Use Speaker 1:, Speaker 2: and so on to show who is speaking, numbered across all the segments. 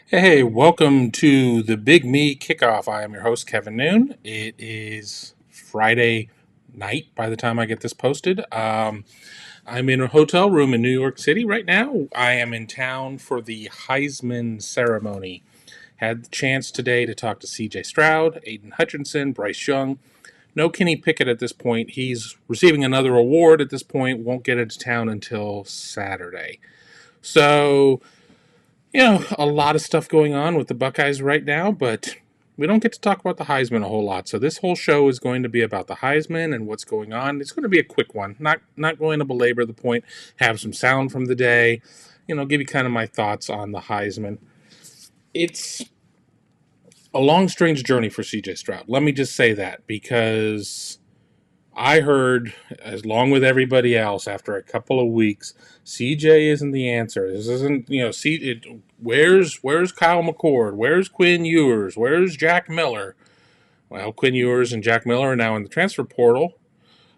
Speaker 1: Hey, welcome to the Big Me Kickoff. I am your host, Kevin Noon. It is Friday night by the time I get this posted. I'm in a hotel room in New York City right now. I am in town for the Heisman ceremony. Had the chance today to talk to CJ Stroud, Aiden Hutchinson, Bryce Young. No Kenny Pickett at this point. He's receiving another award at this point, won't get into town until Saturday. So a lot of stuff going on with the Buckeyes right now, but we don't get to talk about the Heisman a whole lot. So this whole show is going to be about the Heisman and what's going on. It's going to be a quick one, not going to belabor the point. Have some sound from the day, give you kind of my thoughts on the Heisman. It's a long, strange journey for CJ Stroud. Let me just say that because I heard, along with everybody else, after a couple of weeks, CJ isn't the answer. This isn't, where's Kyle McCord? Where's Quinn Ewers? Where's Jack Miller? Well, Quinn Ewers and Jack Miller are now in the transfer portal.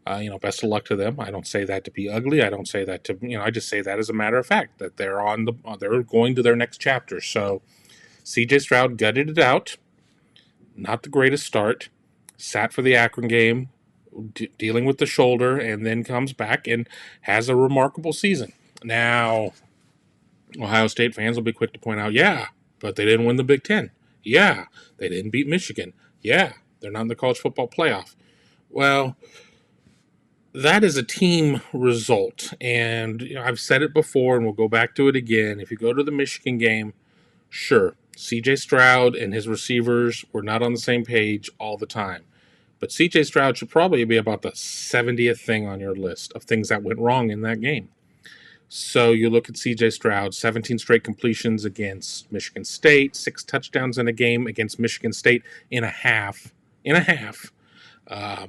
Speaker 1: Best of luck to them. I don't say that to be ugly. I don't say that to, I just say that as a matter of fact that they're going to their next chapter. So CJ Stroud gutted it out. Not the greatest start. Sat for the Akron game, dealing with the shoulder, and then comes back and has a remarkable season. Now, Ohio State fans will be quick to point out, yeah, but they didn't win the Big Ten. Yeah, they didn't beat Michigan. Yeah, they're not in the college football playoff. Well, that is a team result. And I've said it before, and we'll go back to it again. If you go to the Michigan game, sure, CJ Stroud and his receivers were not on the same page all the time. But CJ Stroud should probably be about the 70th thing on your list of things that went wrong in that game. So you look at CJ Stroud, 17 straight completions against Michigan State, 6 touchdowns in a game against Michigan State in a half. Uh,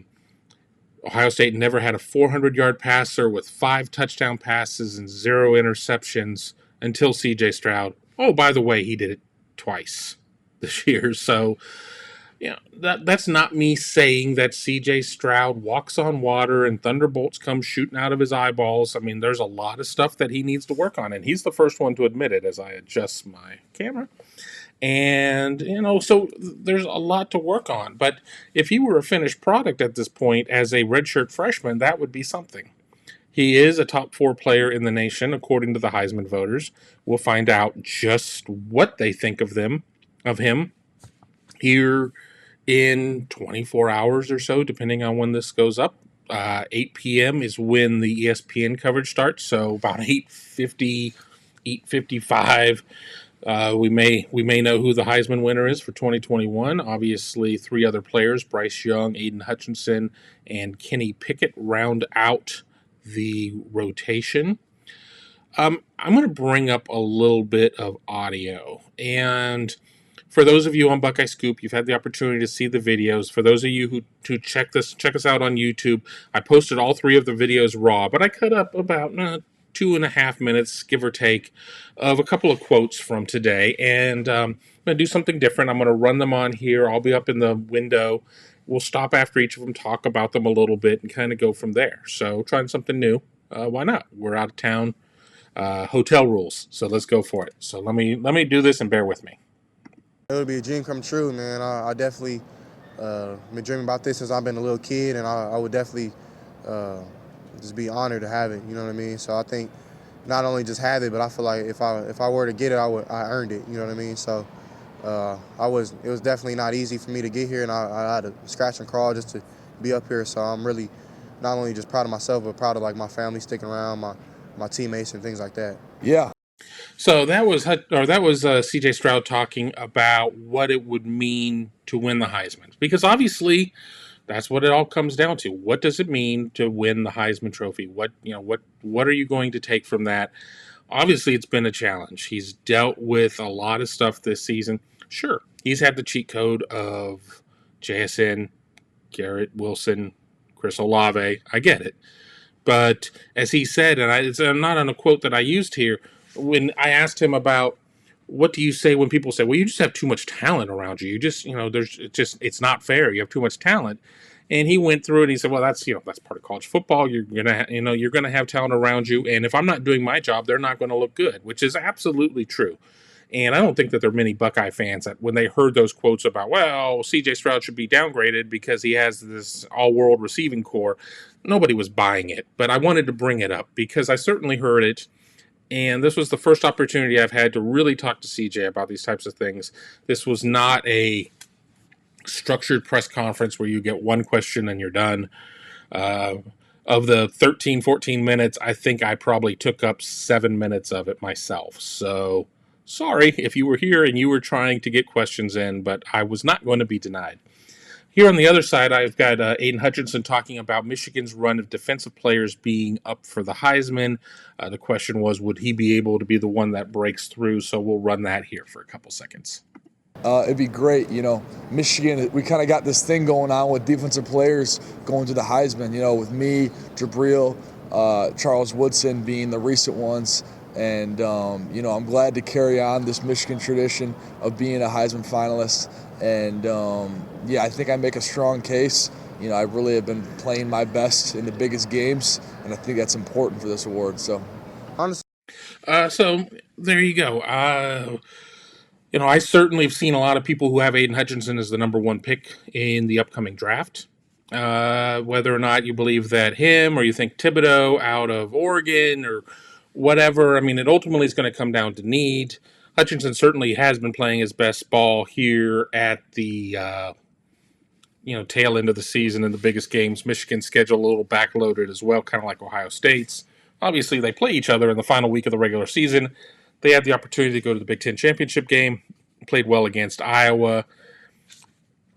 Speaker 1: Ohio State never had a 400-yard passer with 5 touchdown passes and 0 interceptions until CJ Stroud. Oh, by the way, he did it twice this year. So that's not me saying that CJ Stroud walks on water and thunderbolts come shooting out of his eyeballs. I mean, there's a lot of stuff that he needs to work on, and he's the first one to admit it as I adjust my camera. And, so there's a lot to work on. But if he were a finished product at this point as a redshirt freshman, that would be something. He is a top 4 player in the nation, according to the Heisman voters. We'll find out just what they think of him here in 24 hours or so, depending on when this goes up. 8 p.m. is when the ESPN coverage starts, so about 8:50, 8:55, we may know who the Heisman winner is for 2021. Obviously, 3 other players, Bryce Young, Aiden Hutchinson, and Kenny Pickett, round out the rotation. I'm going to bring up a little bit of audio, and for those of you on Buckeye Scoop, you've had the opportunity to see the videos. For those of you who check us out on YouTube, I posted all 3 of the videos raw, but I cut up about 2.5 minutes, give or take, of a couple of quotes from today. And I'm going to do something different. I'm going to run them on here. I'll be up in the window. We'll stop after each of them, talk about them a little bit, and kind of go from there. So trying something new. Why not? We're out of town. Hotel rules. So let's go for it. So let me do this and bear with me.
Speaker 2: It would be a dream come true, man. I definitely been dreaming about this since I've been a little kid, and I would definitely uh, just be honored to have it. You know what I mean? So I think not only just have it, but I feel like if I were to get it, I earned it. You know what I mean? So it was definitely not easy for me to get here, and I had to scratch and crawl just to be up here. So I'm really not only just proud of myself, but proud of like my family sticking around, my teammates and things like that.
Speaker 3: Yeah.
Speaker 1: So that was C.J. Stroud talking about what it would mean to win the Heisman, because obviously that's what it all comes down to. What does it mean to win the Heisman Trophy? What are you going to take from that? Obviously, it's been a challenge. He's dealt with a lot of stuff this season. Sure, he's had the cheat code of JSN, Garrett Wilson, Chris Olave. I get it. But as he said, and it's not on a quote that I used here, when I asked him about what do you say when people say, well, you just have too much talent around you. You just, it's not fair. You have too much talent. And he went through it and he said, well, that's part of college football. You're going to have talent around you. And if I'm not doing my job, they're not going to look good, which is absolutely true. And I don't think that there are many Buckeye fans that when they heard those quotes about, well, CJ Stroud should be downgraded because he has this all-world receiving core, nobody was buying it. But I wanted to bring it up because I certainly heard it. And this was the first opportunity I've had to really talk to CJ about these types of things. This was not a structured press conference where you get one question and you're done. Uh, of the 13, 14 minutes, I think I probably took up 7 minutes of it myself. So sorry if you were here and you were trying to get questions in, but I was not going to be denied. Here on the other side, I've got Aiden Hutchinson talking about Michigan's run of defensive players being up for the Heisman. The question was, would he be able to be the one that breaks through? So we'll run that here for a couple seconds.
Speaker 3: It'd be great, Michigan, we kind of got this thing going on with defensive players going to the Heisman, with me, Jabril, Charles Woodson being the recent ones. And, I'm glad to carry on this Michigan tradition of being a Heisman finalist. And, I think I make a strong case. I really have been playing my best in the biggest games, and I think that's important for this award. So,
Speaker 2: Honestly,
Speaker 1: so there you go. I certainly have seen a lot of people who have Aiden Hutchinson as the number one pick in the upcoming draft. Whether or not you believe that him or you think Thibodeau out of Oregon or whatever, it ultimately is going to come down to need. Hutchinson certainly has been playing his best ball here at the tail end of the season in the biggest games. Michigan's schedule a little backloaded as well, kind of like Ohio State's. Obviously, they play each other in the final week of the regular season. They had the opportunity to go to the Big Ten championship game, played well against Iowa.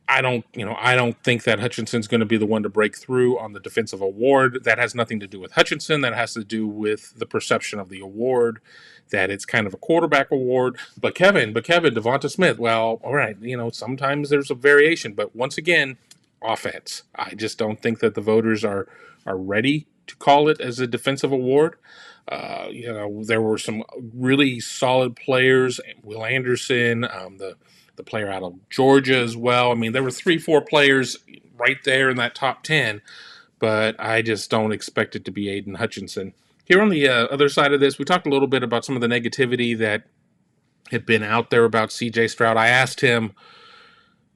Speaker 1: I don't think that Hutchinson's going to be the one to break through on the defensive award. That has nothing to do with Hutchinson. That has to do with the perception of the award, that it's kind of a quarterback award. But Kevin, Devonta Smith, well, all right, sometimes there's a variation. But once again, offense. I just don't think that the voters are ready to call it as a defensive award. There were some really solid players. Will Anderson, the player out of Georgia as well. There were 3-4 players right there in that top 10, but I just don't expect it to be Aiden Hutchinson. Here on the other side of this, we talked a little bit about some of the negativity that had been out there about CJ Stroud. I asked him,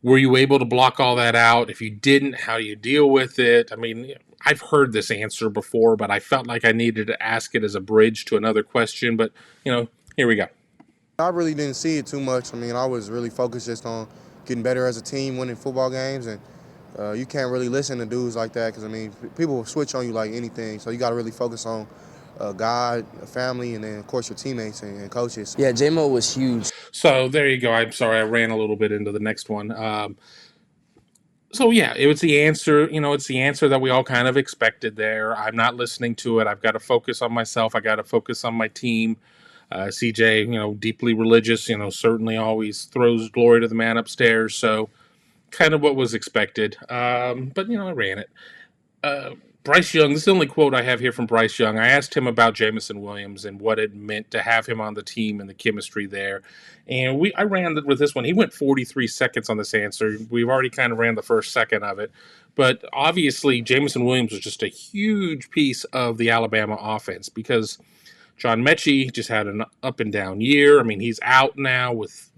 Speaker 1: were you able to block all that out? If you didn't, how do you deal with it? I've heard this answer before, but I felt like I needed to ask it as a bridge to another question. But, here we go.
Speaker 2: I really didn't see it too much. I was really focused just on getting better as a team, winning football games, and you can't really listen to dudes like that because, people will switch on you like anything. So you got to really focus on God, family, and then, of course, your teammates and coaches.
Speaker 4: Yeah, J-Mo was huge.
Speaker 1: So there you go. I'm sorry, I ran a little bit into the next one. It was the answer. It's the answer that we all kind of expected there. I'm not listening to it. I've got to focus on myself. I got to focus on my team. CJ, deeply religious, certainly always throws glory to the man upstairs. So kind of what was expected. But, I ran it. Bryce Young, this is the only quote I have here from Bryce Young. I asked him about Jameson Williams and what it meant to have him on the team and the chemistry there. And I ran with this one. He went 43 seconds on this answer. We've already kind of ran the first second of it. But obviously, Jameson Williams was just a huge piece of the Alabama offense because John Mechie just had an up and down year. He's out now with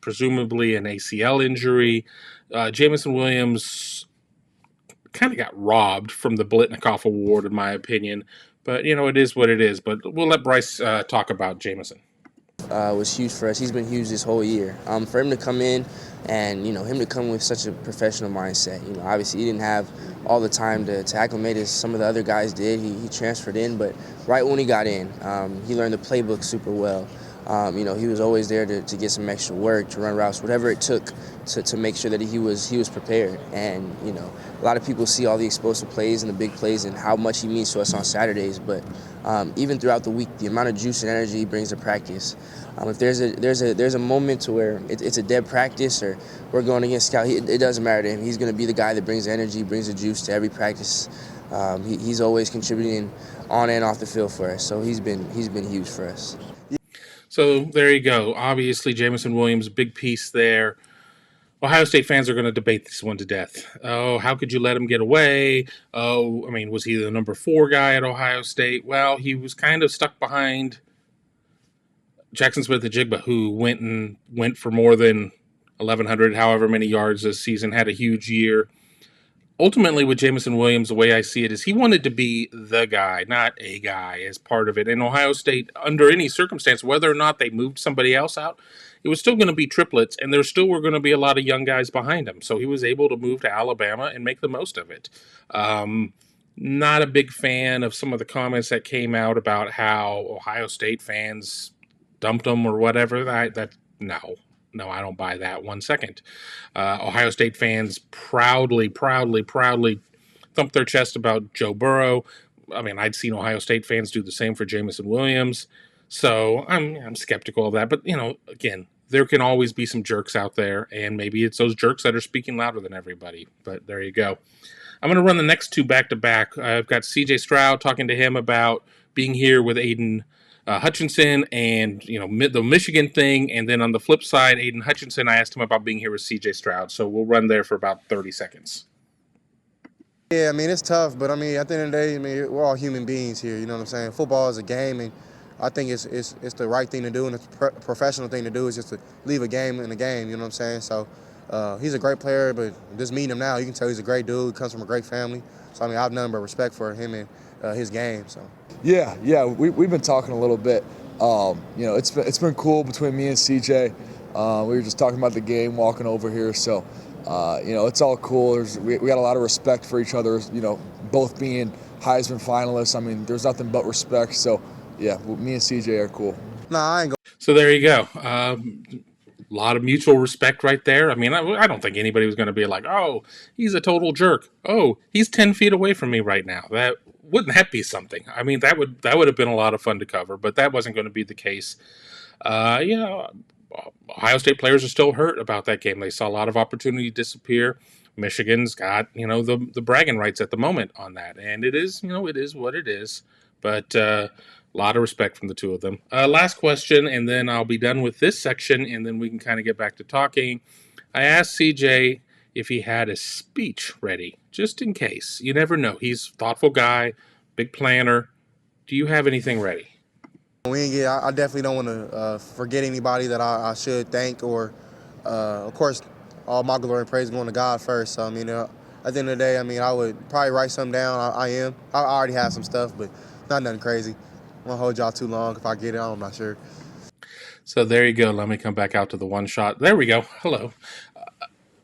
Speaker 1: presumably an ACL injury. Jameson Williams kind of got robbed from the Blitnikoff Award, in my opinion. But, it is what it is. But we'll let Bryce talk about Jameson.
Speaker 4: Was huge for us. He's been huge this whole year. For him to come in and, him to come with such a professional mindset. Obviously he didn't have all the time to acclimate as some of the other guys did. He transferred in, but right when he got in, he learned the playbook super well. He was always there to get some extra work, to run routes, whatever it took to make sure that he was prepared. And, a lot of people see all the explosive plays and the big plays and how much he means to us on Saturdays. But even throughout the week, the amount of juice and energy he brings to practice. If there's a moment to where it's a dead practice or we're going against scout, it doesn't matter to him. He's going to be the guy that brings the energy, brings the juice to every practice. He's always contributing on and off the field for us. So he's been huge for us.
Speaker 1: So there you go. Obviously, Jameson Williams, big piece there. Ohio State fans are going to debate this one to death. Oh, how could you let him get away? Oh, was he the number 4 guy at Ohio State? Well, he was kind of stuck behind Jackson Smith-Njigba, who went for more than 1,100, however many yards this season, had a huge year. Ultimately, with Jameson Williams, the way I see it is he wanted to be the guy, not a guy, as part of it. And Ohio State, under any circumstance, whether or not they moved somebody else out, it was still going to be triplets, and there still were going to be a lot of young guys behind him. So he was able to move to Alabama and make the most of it. Not a big fan of some of the comments that came out about how Ohio State fans dumped him or whatever. No, I don't buy that 1 second. Ohio State fans proudly thump their chest about Joe Burrow. I mean, I'd seen Ohio State fans do the same for Jameson Williams. So I'm skeptical of that. But, again, there can always be some jerks out there, and maybe it's those jerks that are speaking louder than everybody. But there you go. I'm going to run the next two back-to-back. I've got CJ Stroud, talking to him about being here with Aiden Hutchinson and, the Michigan thing. And then on the flip side, Aiden Hutchinson, I asked him about being here with CJ Stroud. So we'll run there for about 30 seconds.
Speaker 2: Yeah, I mean, it's tough, but I mean, at the end of the day, I mean, we're all human beings here. You know what I'm saying? Football is a game, and I think it's the right thing to do, and it's a professional thing to do is just to leave a game in a game. You know what I'm saying? So he's a great player, but just meeting him now, you can tell he's a great dude. Comes from a great family. So I mean, I have nothing but respect for him and his game. So.
Speaker 3: Yeah, we've been talking a little bit. It's been cool between me and CJ. We were just talking about the game, walking over here. So, it's all cool. We got a lot of respect for each other. Both being Heisman finalists. I mean, there's nothing but respect. So, yeah, me and CJ are cool.
Speaker 2: Nah, I ain't going.
Speaker 1: So there you go. A lot of mutual respect right there. I mean, I don't think anybody was going to be like, oh, he's a total jerk. Oh, he's 10 feet away from me right now. Wouldn't that be something? I mean, that would have been a lot of fun to cover, but that wasn't going to be the case. Ohio State players are still hurt about that game. They saw a lot of opportunity disappear. Michigan's got, the bragging rights at the moment on that. And it is what it is. But a lot of respect from the two of them. Last question, and then I'll be done with this section, and then we can kind of get back to talking. I asked CJ if he had a speech ready, just in case. You never know. He's a thoughtful guy, big planner. Do you have anything ready?
Speaker 2: I definitely don't want to forget anybody that I should thank, or, of course, all my glory and praise going to God first. So, I mean, at the end of the day, I mean, I would probably write something down. I already have some stuff, but not nothing crazy. I won't hold y'all too long. If I get it, I'm not sure.
Speaker 1: So there you go. Let me come back out to the one shot. There we go. Hello.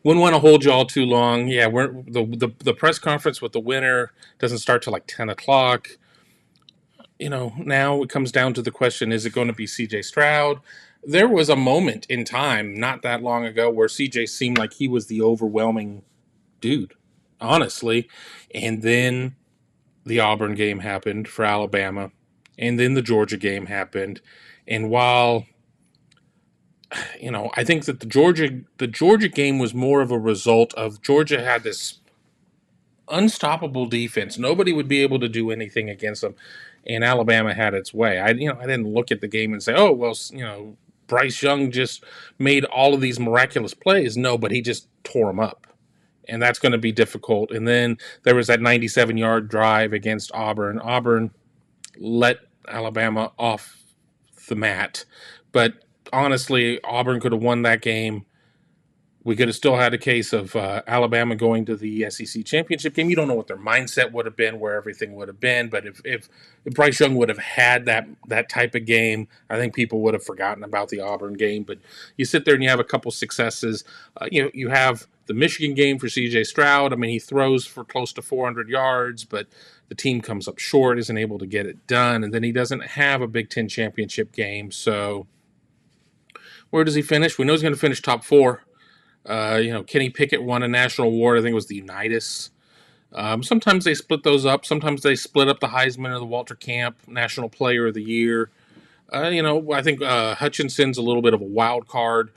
Speaker 1: Wouldn't want to hold you all too long. Yeah, the press conference with the winner doesn't start till like 10 o'clock. Now it comes down to the question, is it going to be CJ Stroud? There was a moment in time not that long ago where CJ seemed like he was the overwhelming dude, honestly. And then the Auburn game happened for Alabama, and then the Georgia game happened. And while I think that the Georgia game was more of a result of Georgia had this unstoppable defense. Nobody would be able to do anything against them, and Alabama had its way. I didn't look at the game and say, oh well, Bryce Young just made all of these miraculous plays. No, but he just tore them up, and that's going to be difficult. And then there was that 97-yard drive against Auburn. Auburn let Alabama off the mat, but honestly, Auburn could have won that game. We could have still had a case of Alabama going to the SEC championship game. You don't know what their mindset would have been, where everything would have been. But if Bryce Young would have had that type of game, I think people would have forgotten about the Auburn game. But you sit there and you have a couple successes. You have the Michigan game for CJ Stroud. I mean, he throws for close to 400 yards, but the team comes up short, isn't able to get it done. And then he doesn't have a Big Ten championship game. So where does he finish? We know he's going to finish top 4. Kenny Pickett won a national award. I think it was the Unitas. Sometimes they split those up. Sometimes they split up the Heisman or the Walter Camp National Player of the Year. I think Hutchinson's a little bit of a wild card.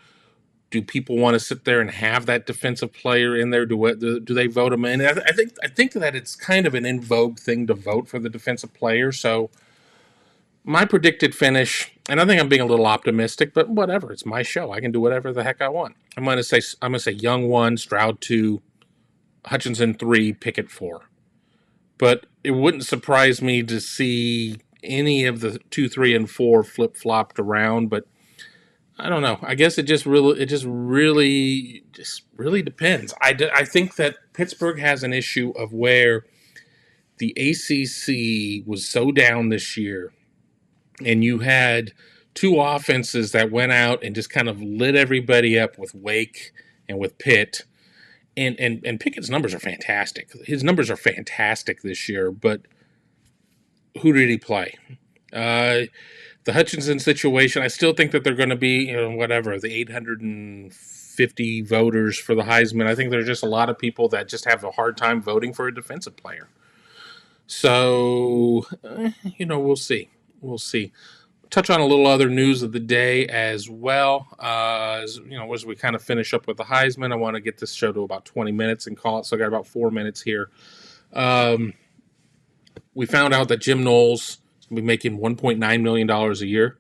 Speaker 1: Do people want to sit there and have that defensive player in there? Do they vote him in? I think that it's kind of an in vogue thing to vote for the defensive player. So my predicted finish, and I think I'm being a little optimistic, but whatever. It's my show. I can do whatever the heck I want. I'm going to say Young 1, Stroud 2, Hutchinson 3, Pickett 4. But it wouldn't surprise me to see any of the 2, 3, and 4 flip flopped around, but I don't know. I guess it just really depends. I think that Pittsburgh has an issue of where the ACC was so down this year, and you had two offenses that went out and just kind of lit everybody up with Wake and with Pitt. And Pickett's numbers are fantastic. His numbers are fantastic this year, but who did he play? The Hutchinson situation, I still think that they're going to be, the 850 voters for the Heisman. I think there's just a lot of people that just have a hard time voting for a defensive player. So, we'll see. We'll see. Touch on a little other news of the day as well. As we kind of finish up with the Heisman, I want to get this show to about 20 minutes and call it. So I got about 4 minutes here. We found out that Jim Knowles is going to be making $1.9 million a year.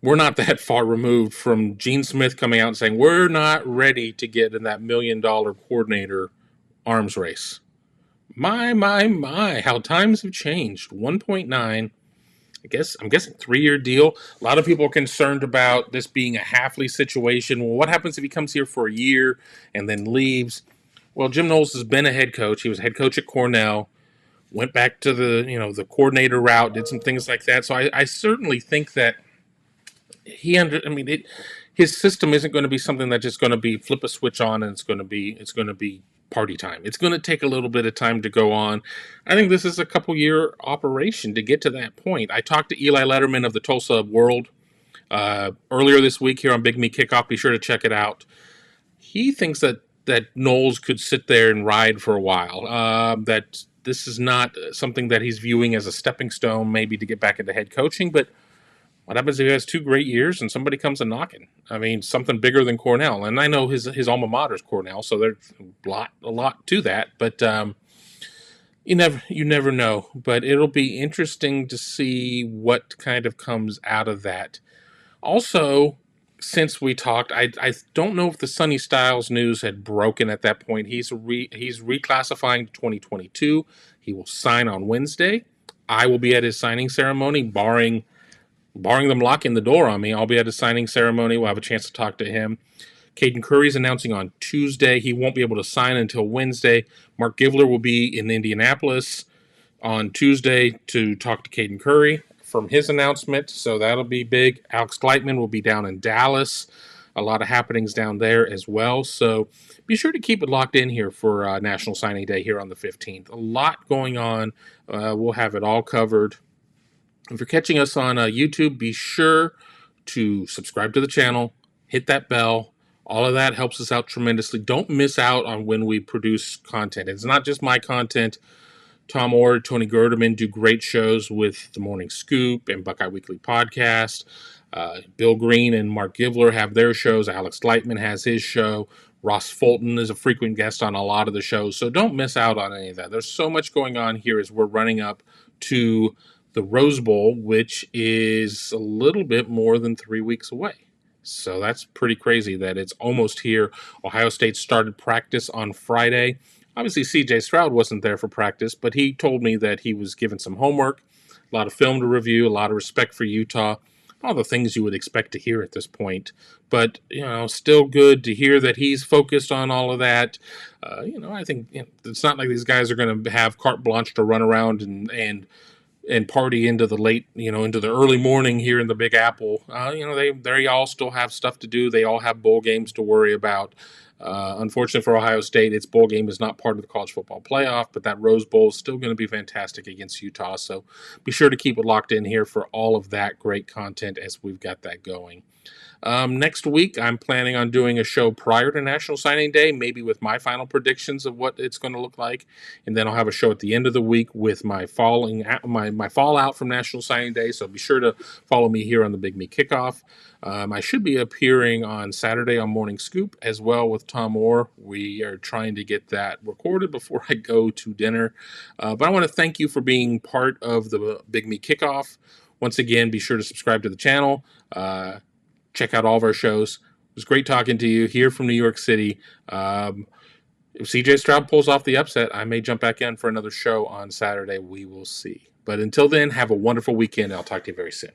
Speaker 1: We're not that far removed from Gene Smith coming out and saying, we're not ready to get in that $1 million coordinator arms race. My, how times have changed. 1.9, I'm guessing 3-year deal. A lot of people are concerned about this being a Halfley situation. Well, what happens if he comes here for a year and then leaves? Well, Jim Knowles has been a head coach. He was head coach at Cornell, went back to the coordinator route, did some things like that. So I certainly think that his system isn't going to be something that's just going to be flip a switch on and it's going to be party time. It's going to take a little bit of time to go on. I think this is a couple-year operation to get to that point. I talked to Eli Letterman of the Tulsa World earlier this week here on Big Me Kickoff. Be sure to check it out. He thinks that Knowles could sit there and ride for a while. That this is not something that he's viewing as a stepping stone maybe to get back into head coaching, but what happens if he has 2 great years and somebody comes a knocking? I mean, something bigger than Cornell. And I know his alma mater is Cornell, so there's a lot to that. But you never know. But it'll be interesting to see what kind of comes out of that. Also, since we talked, I don't know if the Sonny Styles news had broken at that point. He's reclassifying to 2022. He will sign on Wednesday. I will be at his signing ceremony, barring them locking the door on me. I'll be at a signing ceremony. We'll have a chance to talk to him. Caden Curry's announcing on Tuesday. He won't be able to sign until Wednesday. Mark Givler will be in Indianapolis on Tuesday to talk to Caden Curry from his announcement, so that'll be big. Alex Gleitman will be down in Dallas. A lot of happenings down there as well, so be sure to keep it locked in here for National Signing Day here on the 15th. A lot going on. We'll have it all covered. If you're catching us on YouTube, be sure to subscribe to the channel, hit that bell. All of that helps us out tremendously. Don't miss out on when we produce content. It's not just my content. Tom Orr, Tony Gerdeman do great shows with The Morning Scoop and Buckeye Weekly Podcast. Bill Green and Mark Givler have their shows. Alex Gleitman has his show. Ross Fulton is a frequent guest on a lot of the shows. So don't miss out on any of that. There's so much going on here as we're running up to the Rose Bowl, which is a little bit more than 3 weeks away. So that's pretty crazy that it's almost here. Ohio State started practice on Friday. Obviously, CJ Stroud wasn't there for practice, but he told me that he was given some homework, a lot of film to review, a lot of respect for Utah, all the things you would expect to hear at this point. But, still good to hear that he's focused on all of that. I think it's not like these guys are going to have carte blanche to run around and party into the into the early morning here in the Big Apple. They all still have stuff to do. They all have bowl games to worry about. Unfortunately for Ohio State, its bowl game is not part of the college football playoff, but that Rose Bowl is still going to be fantastic against Utah. So be sure to keep it locked in here for all of that great content as we've got that going. Next week, I'm planning on doing a show prior to National Signing Day, maybe with my final predictions of what it's going to look like, and then I'll have a show at the end of the week with my fallout from National Signing Day. So be sure to follow me here on the Big Me Kickoff. I should be appearing on Saturday on Morning Scoop as well with Tom Orr. We are trying to get that recorded before I go to dinner. But I want to thank you for being part of the Big Me Kickoff. Once again, be sure to subscribe to the channel. Check out all of our shows. It was great talking to you here from New York City. If CJ Stroud pulls off the upset, I may jump back in for another show on Saturday. We will see. But until then, have a wonderful weekend. I'll talk to you very soon.